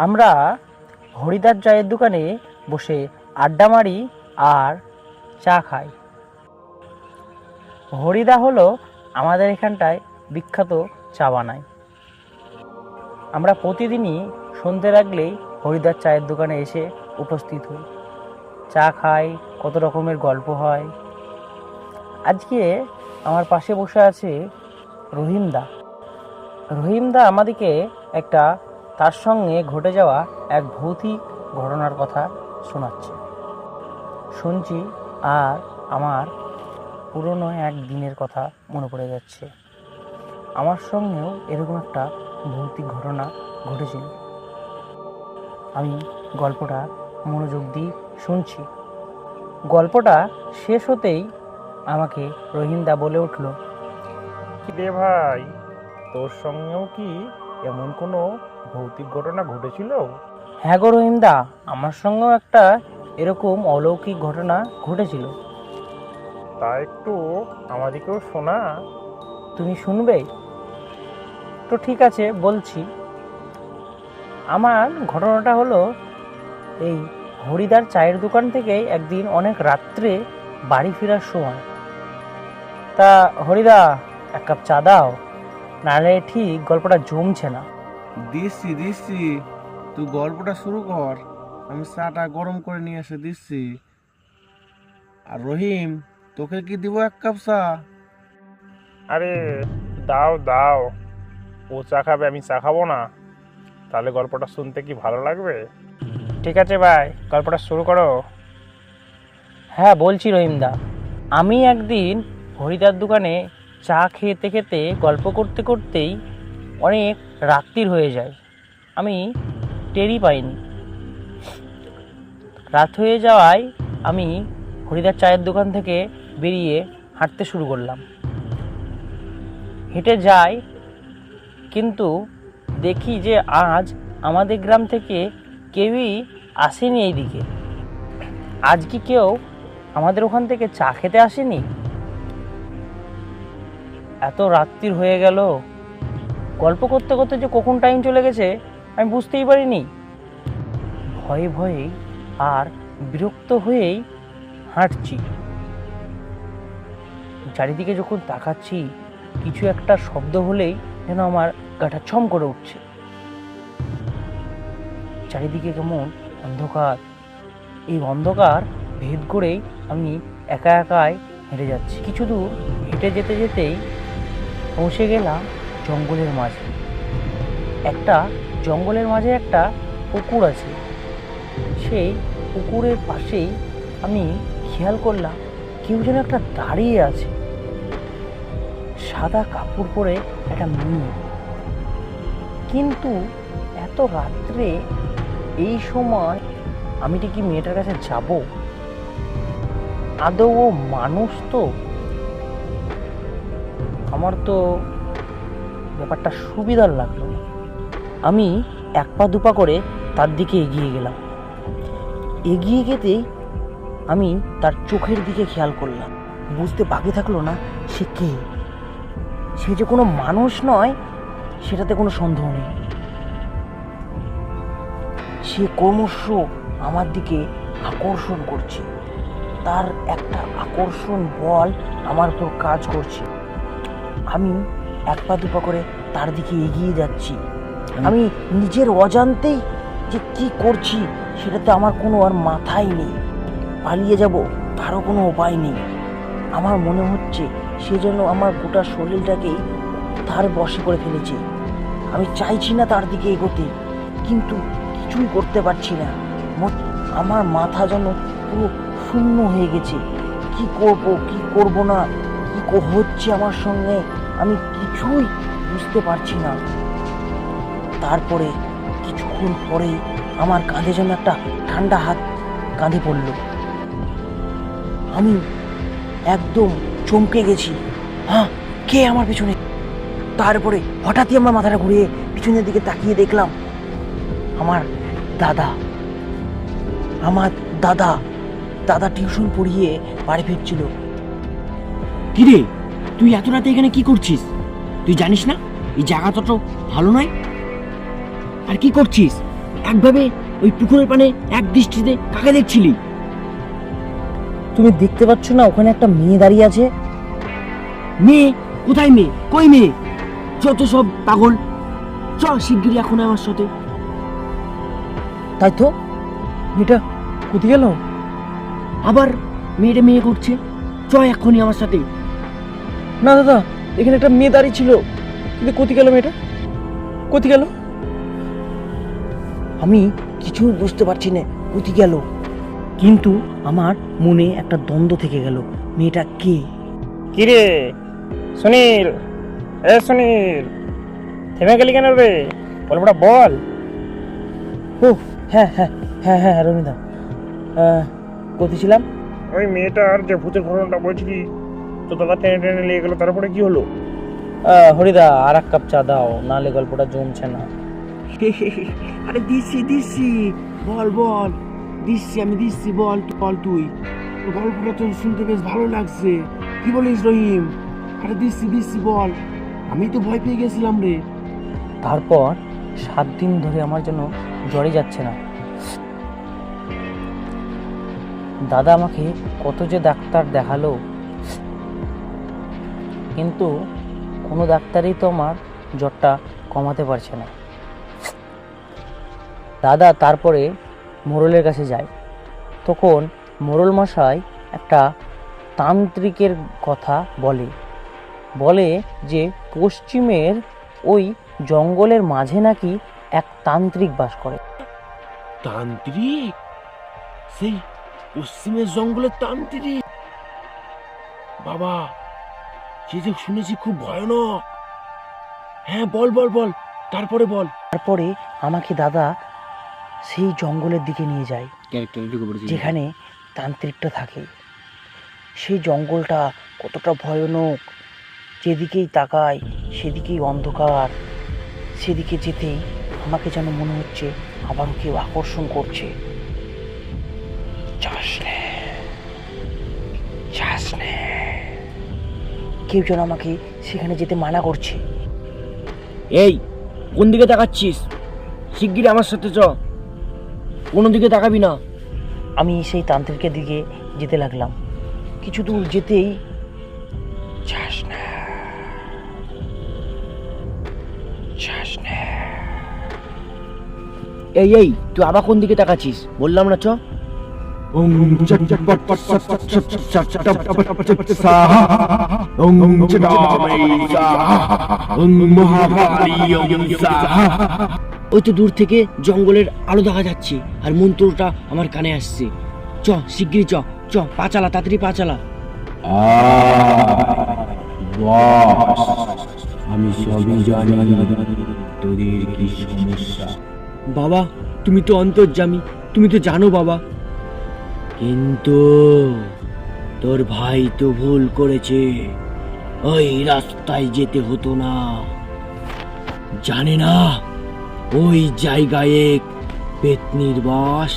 আমরা হরিদার চায়ের দোকানে বসে আড্ডা মারি আর চা খাই। হরিদা হলো আমাদের এখানটায় বিখ্যাত চা বানায়। আমরা প্রতিদিনই সন্ধে লাগলেই হরিদার চায়ের দোকানে এসে উপস্থিত হই, চা খাই, কত রকমের গল্প হয়। আজকে আমার পাশে বসে আছে রহিমদা। রহিমদা আমাদেরকে একটা তার সঙ্গে ঘটে যাওয়া এক ভৌতিক ঘটনার কথা শোনাচ্ছে। শুনছি আর আমার পুরনো এক দিনের কথা মনে পড়ে যাচ্ছে। আমার সঙ্গেও এরকম একটা ভৌতিক ঘটনা ঘটেছিল। আমি গল্পটা মনোযোগ দিয়ে শুনছি। গল্পটা শেষ হতেই আমাকে রহিমদা বলে উঠল, কি রে ভাই, তোর সঙ্গেও কি এমন কোনো ভৌতিক ঘটনা ঘটেছিল? হ্যাঁ গো রহিমদা, আমার সঙ্গেও একটা এরকম অলৌকিক ঘটনা ঘটেছিল। তা একটু আমাদেরকেও শোনা। তুমি শুনবে? তো ঠিক আছে, বলছি। আমার ঘটনাটা হলো, এই হরিদার চায়ের দোকান থেকে একদিন অনেক রাত্রে বাড়ি ফেরার সময়, তা হরিদা এক কাপ চা দাও, নাহলে ঠিক গল্পটা জমছে না। দিচ্ছি, তুই গল্পটা শুরু কর, আমি চাটা গরম করে নিয়ে এসে দিচ্ছি। আর রহিম, তোকে কি দিব এক কাপ চা? আরে দাও দাও, ও চা খাবে, আমি চা খাবো না? তাহলে গল্পটা শুনতে কি ভালো লাগবে? ঠিক আছে ভাই, গল্পটা শুরু করো। হ্যাঁ বলছি রহিমদা, আমি একদিন হরিদার দোকানে চা খেতে খেতে গল্প করতে করতেই অনেক রাত্রির হয়ে যায়। আমি টেরই পাইনি। রাত হয়ে যাওয়ায় আমি হরিদার চায়ের দোকান থেকে বেরিয়ে হাঁটতে শুরু করলাম। হেঁটে যাই, কিন্তু দেখি যে আজ আমাদের গ্রাম থেকে কেউই আসেনি এইদিকে। আজ কি কেউ আমাদের ওখান থেকে চা খেতে আসেনি? এত রাত্রির হয়ে গেল, গল্প করতে করতে যে কখন টাইম চলে গেছে আমি বুঝতেই পারিনি। ভয়ে ভয়ে আর বিরক্ত হয়েই হাঁটছি। চারিদিকে যখন তাকাচ্ছি, কিছু একটা শব্দ হলেই যেন আমার গাটা ছম করে উঠছে। চারিদিকে কেমন অন্ধকার। এই অন্ধকার ভেদ করেই আমি একা একাই হেঁটে যাচ্ছি। কিছু দূর হেঁটে যেতে যেতেই পৌঁছে গেলাম জঙ্গলের মাঝে। জঙ্গলের মাঝে একটা পুকুর আছে। সেই পুকুরের পাশেই আমি খেয়াল করলাম কেউ যেন একটা দাঁড়িয়ে আছে, সাদা কাপড় পরে একটা মেয়ে। কিন্তু এত রাত্রে এই সময় আমি কি মেয়েটার কাছে যাব? আদৌ ও মানুষ তো? আমার তো ব্যাপারটা সুবিধার লাগলো না। আমি এক পা দুপা করে তার দিকে এগিয়ে গেলাম। এগিয়ে যেতেই আমি তার চোখের দিকে খেয়াল করলাম। বুঝতে বাকি থাকলো না সে কে। সে যে কোনো মানুষ নয় সেটাতে কোনো সন্দেহ নেই। সে ক্রমশ আমার দিকে আকর্ষণ করছে। তার একটা আকর্ষণ বল আমার উপর কাজ করছে। আমি এক পা দুপা করে তার দিকে এগিয়ে যাচ্ছি। আমি নিজের অজান্তেই যে কি করছি সেটাতে আমার কোনো আর মাথায় নেই। পালিয়ে যাব তারও কোনো উপায় নেই। আমার মনে হচ্ছে সে যেন আমার গোটা শরীরটাকেই তার বশে করে ফেলেছে। আমি চাইছি না তার দিকে এগোতে, কিন্তু কিছুই করতে পারছি না। আমার মাথা যেন পুরো শূন্য হয়ে গেছে। কি করব কি করব না, কি হচ্ছে আমার সঙ্গে আমি কিছুই বুঝতে পারছি না। তারপরে কিছুক্ষণ পরেই আমার কাঁধে যেন একটা ঠান্ডা হাত কাঁধে পড়ল। আমি একদম চমকে গেছি। হ্যাঁ, কে আমার পিছনে? তারপরে হঠাৎই আমার মাথাটা ঘুরিয়ে পিছনের দিকে তাকিয়ে দেখলাম আমার দাদা টিউশন পড়িয়ে বাড়ি ফিরছিল। কিরে, তুই এত রাতে এখানে কি করছিস? তুই জানিস না এই জায়গাটা তো ভালো নয়? আর কি করছিস? একভাবে ওই পুকুরের পানে এক দৃষ্টিতে কাকে দেখছিলি? তুমি দেখতে পাচ্ছ না ওখানে একটা মেয়ে দাঁড়িয়ে আছে? মেয়ে? কোথায় মেয়ে? কই মেয়ে? যত সব পাগল। চ শিগগিরই এখন আমার সাথে। তাই তো, মেয়েটা কোথায় গেল? আবার মেয়েটা মেয়ে করছে। চ এক্ষুনি আমার সাথে। না দাদা, এখানে একটা মেয়ে দাঁড়িয়ে ছিল, কিন্তু কোথায় গেল মেয়েটা? কোথায় গেল? আমি কিছু বুঝতে পারছি না কোথায় গেল, কিন্তু আমার মনে একটা দ্বন্দ্ব থেকে গেল, মেয়েটা কে? কিরে সুনীল, এ সুনীল, থেমে গেলি কেন রে? গল্পটা বল। ও হ্যাঁ হ্যাঁ হ্যাঁ হ্যাঁ রমিদা, কোথায় ছিলাম? ওই মেয়েটার যে ভূতের ঘটনাটা বলছিলি, তো দাদা টেনে টেনে নিয়ে গেল, তারপরে কি হলো? হরিদা আর এক কাপ চা দাও, নাহলে গল্পটা জমছে না। আরে দিচ্ছি, বল বল, দিচ্ছি আমি দিচ্ছি, বল বল তুই। গল্পটা তো শুনতে বেশ ভালো লাগছে, কি বলিস রহিম? আরে দিচ্ছি বল, আমি তো ভয় পেয়ে গেছিলাম রে। তারপর 7 দিন ধরে আমার যেন জ্বরে যাচ্ছে না। দাদা আমাকে কত যে ডাক্তার দেখালো, কিন্তু কোনো ডাক্তারই তো আমার জ্বরটা কমাতে পারছে না। দাদা তারপরে মোড়লের কাছে যায়, তখন মোড়ল মশাই একটা তান্ত্রিকের কথা বলে যে পশ্চিমের ওই জঙ্গলের মাঝে নাকি এক তান্ত্রিক বাস করে। তান্ত্রিক? সেই পশ্চিমের জঙ্গলের তান্ত্রিক? বাবা, সে যে শুনেছি খুব ভয়ানক। হ্যাঁ বল বল বল, তারপরে বল। তারপরে আমাকে দাদা সেই জঙ্গলের দিকে নিয়ে যায় যেখানে তান্ত্রিকটা থাকে। সেই জঙ্গলটা কতটা ভয়ানক, যেদিকেই তাকায় সেদিকেই অন্ধকার। সেদিকে যেতেই আমাকে যেন মনে হচ্ছে আবারও কেউ আকর্ষণ করছে। কেউ যেন আমাকে সেখানে যেতে মানা করছে। এই কোন দিকে তাকাচ্ছিস? শিগগির আমার সাথে চ, কোনো দিকে তাকাবি না। আমি সেই তান্ত্রিকের দিকে যেতে লাগলাম। কিছু দূর যেতেই এই তুই আবার কোন দিকে তাকাচ্ছিস? বললাম না চ। ওই তো দূর থেকে জঙ্গলের আলো দেখা যাচ্ছে, আর মন্ত্রটা আমার কানে আসছে। চ শিগগিরই চ, পা চালা, তাড়াতাড়ি পা চালা। আমি সবই জানি তোদের কি সমস্যা। বাবা তুমি তো অন্তর্যামী, তুমি তো জানো বাবা। কিন্তু তোর ভাই তো ভুল করেছে, ওই রাস্তায় যেতে হতো না। জানে না ওই জায়গায় এক পেতনির বাস,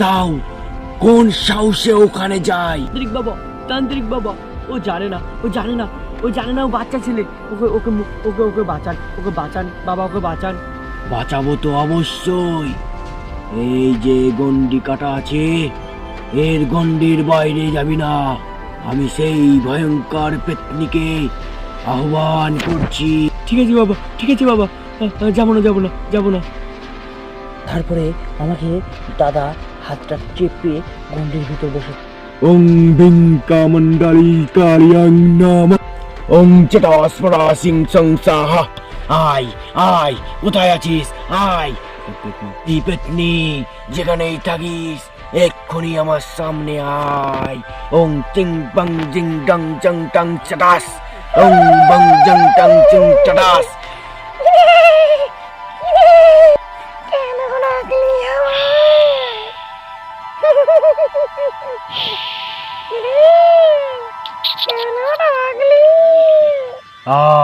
তাও কোন সাহসে ওখানে যায়? তান্ত্রিক বাবা, ও জানে না ও বাচ্চা ছেলে। ওকে বাঁচান বাবা, ওকে বাঁচান। বাঁচাবো তো অবশ্যই। এই যে গন্ডি কাটা আছে, এর গন্ডির বাইরে যাবি না। আমি সেই ভয়ঙ্কর পেতনিকে আহ্বান করছি। ঠিক আছে বাবা, যাবো না। তারপরে আমাকে দাদা হাতটা চেপে গন্ডির ভিতর বসে ওং বিং কামণ্ডলী কালিয়াং নাম ওং চটাস্মরা সিং সংসাহা। আয় কোথায় আছিস? আয় এই পেতনি, যেখানেই থাকিস এক্ষুনি আমার সামনে আয়। ওং চিং বং জিং ডং জং টং চটাস, ওং বং জং টং চিং চটাস।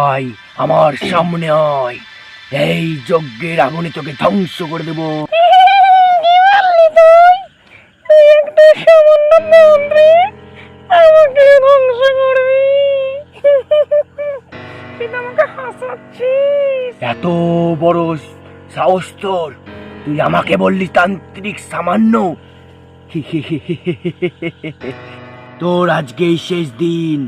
আয় আমার সামনে আয়, এই যজ্ঞের আগুনে তোকে ধ্বংস করে দেবো। এত বড় সাহস তোর? তুই আমাকে বললি তান্ত্রিক সামান্য। তোর আজকে এই শেষ দিন,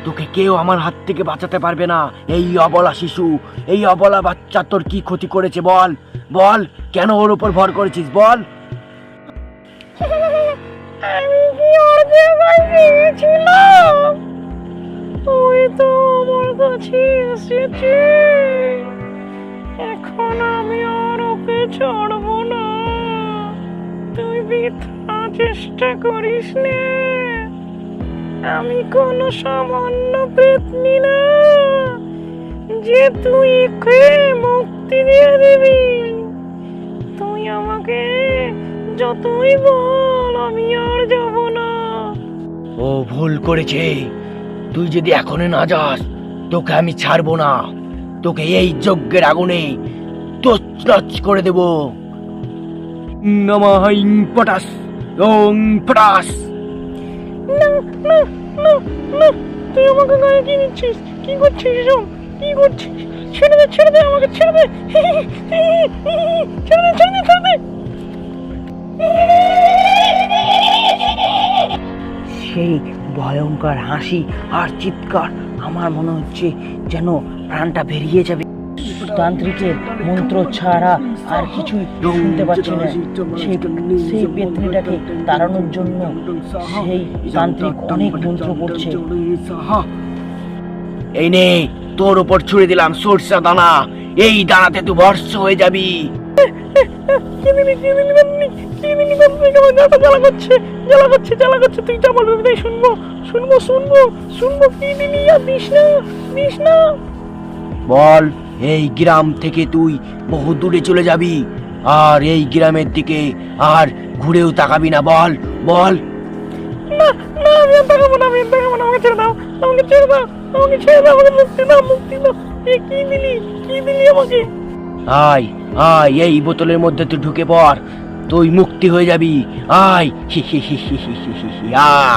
তোকে কেউ আমার হাত থেকে বাঁচাতে পারবে না। এই অবলা শিশু, এই অবলা বাচ্চা তোর কি ক্ষতি করেছে বল, বল কেন ওর উপর ভর করেছিস বল। আমি কি ওর জায়গায় গিয়েছিলাম? তুই তো আমার কাছে এসেছে, এখন আমি আর ওকে ছাড়বো না। তুই বৃথা চেষ্টা করিস নে, আমি কোনো সামান্য পেতনি না যে তুই একে মুক্তি দিয়ে দিবি। তুই আমাকে যতই বল, আমি আর যাব না। ও ভুল করেছে, তুই যদি এখনো না যাস তোকে আমি ছাড়বো না। তোকে এই যজ্ঞের আগুনে তছনছ করে দেব। নমঃ ইং পটাস ওং পটাস। না না না না, তুই আমাকে গায়ে কি নিচ্ছিস? কি করছিস এসব? কি করছিস? ছেড়ে দে, ছেড়ে দে, আমাকে ছেড়ে দে। ছেড়ে দে, ছেড়ে দে, ছেড়ে দে। সেই ভয়ঙ্কর হাসি আর চিৎকার, আমার মনে হচ্ছে যেন প্রাণটা বেরিয়ে যাবে। তান্ত্রিকের মন্ত্র ছাড়া আর কিছুই শুনতে পাচ্ছি না। সেই পেতনিটাকে তাড়ানোর জন্য সেই তান্ত্রিক অনেক মন্ত্র পড়ছে। এই নে, তোর উপর ছুড়ে দিলাম সরষা দানা, এই দানাতে তুই ভস্ম হয়ে যাবি। কি দিলি, কি দিলি বান্নি, কি দিলি বান্নি? আমার গাটা জ্বালা করছে, জ্বালা করছে, জ্বালা করছে। তুই যা বলবি তাই শুনবো, শুনবো, শুনবো, শুনবো। কি দিলি? আর দিস না, দিস না। বল, এই গ্রাম থেকে তুই বহু দূরে চলে যাবি, আর এই গ্রামের দিকে আর ঘুরেও তাকাবি না। বল বল। না না, আমি আর তাকাবো না, আমি আর তাকাবো না। আমাকে ছেড়ে দাও, আমাকে ছেড়ে দাও, আমাকে ছেড়ে দাও, আমাকে মুক্তি দাও, মুক্তি দাও। এ কি দিলি, কি দিলি আমাকে? আয় আয়, এই বোতলের মধ্যে তুই ঢুকে পড়, তুই মুক্তি হয়ে যাবি। আয় হি হি হি হি হি হি হি হি,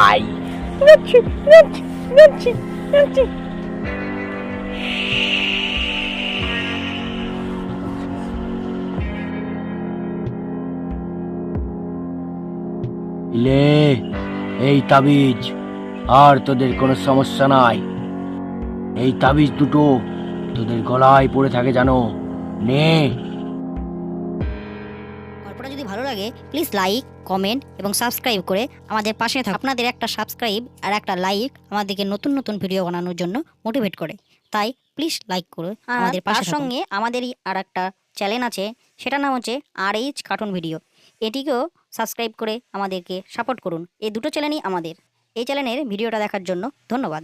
আয়। যাচ্ছি, যাচ্ছি, যাচ্ছি, যাচ্ছি। লে, এই তাবিজ, আর তোদের কোনো সমস্যা নাই। এই তাবিজ দুটো তোদের গলায় পড়ে থাকে জানো, নে। গল্পটা যদি ভালো লাগে প্লিজ লাইক, কমেন্ট এবং সাবস্ক্রাইব করে আমাদের পাশে থাকুন। আপনাদের একটা সাবস্ক্রাইব আর একটা লাইক আমাদেরকে নতুন নতুন ভিডিও বানানোর জন্য মোটিভেট করে, তাই প্লিজ লাইক করে আমাদের পাশে থাকুন। সঙ্গে আমাদেরই আর একটা চ্যানেল আছে, সেটার নাম হচ্ছে RH কার্টুন ভিডিও। এটিকেও সাবস্ক্রাইব করে আমাদেরকে সাপোর্ট করুন। এই দুটো চ্যানেলই আমাদের। এই চ্যানেলের ভিডিওটা দেখার জন্য ধন্যবাদ।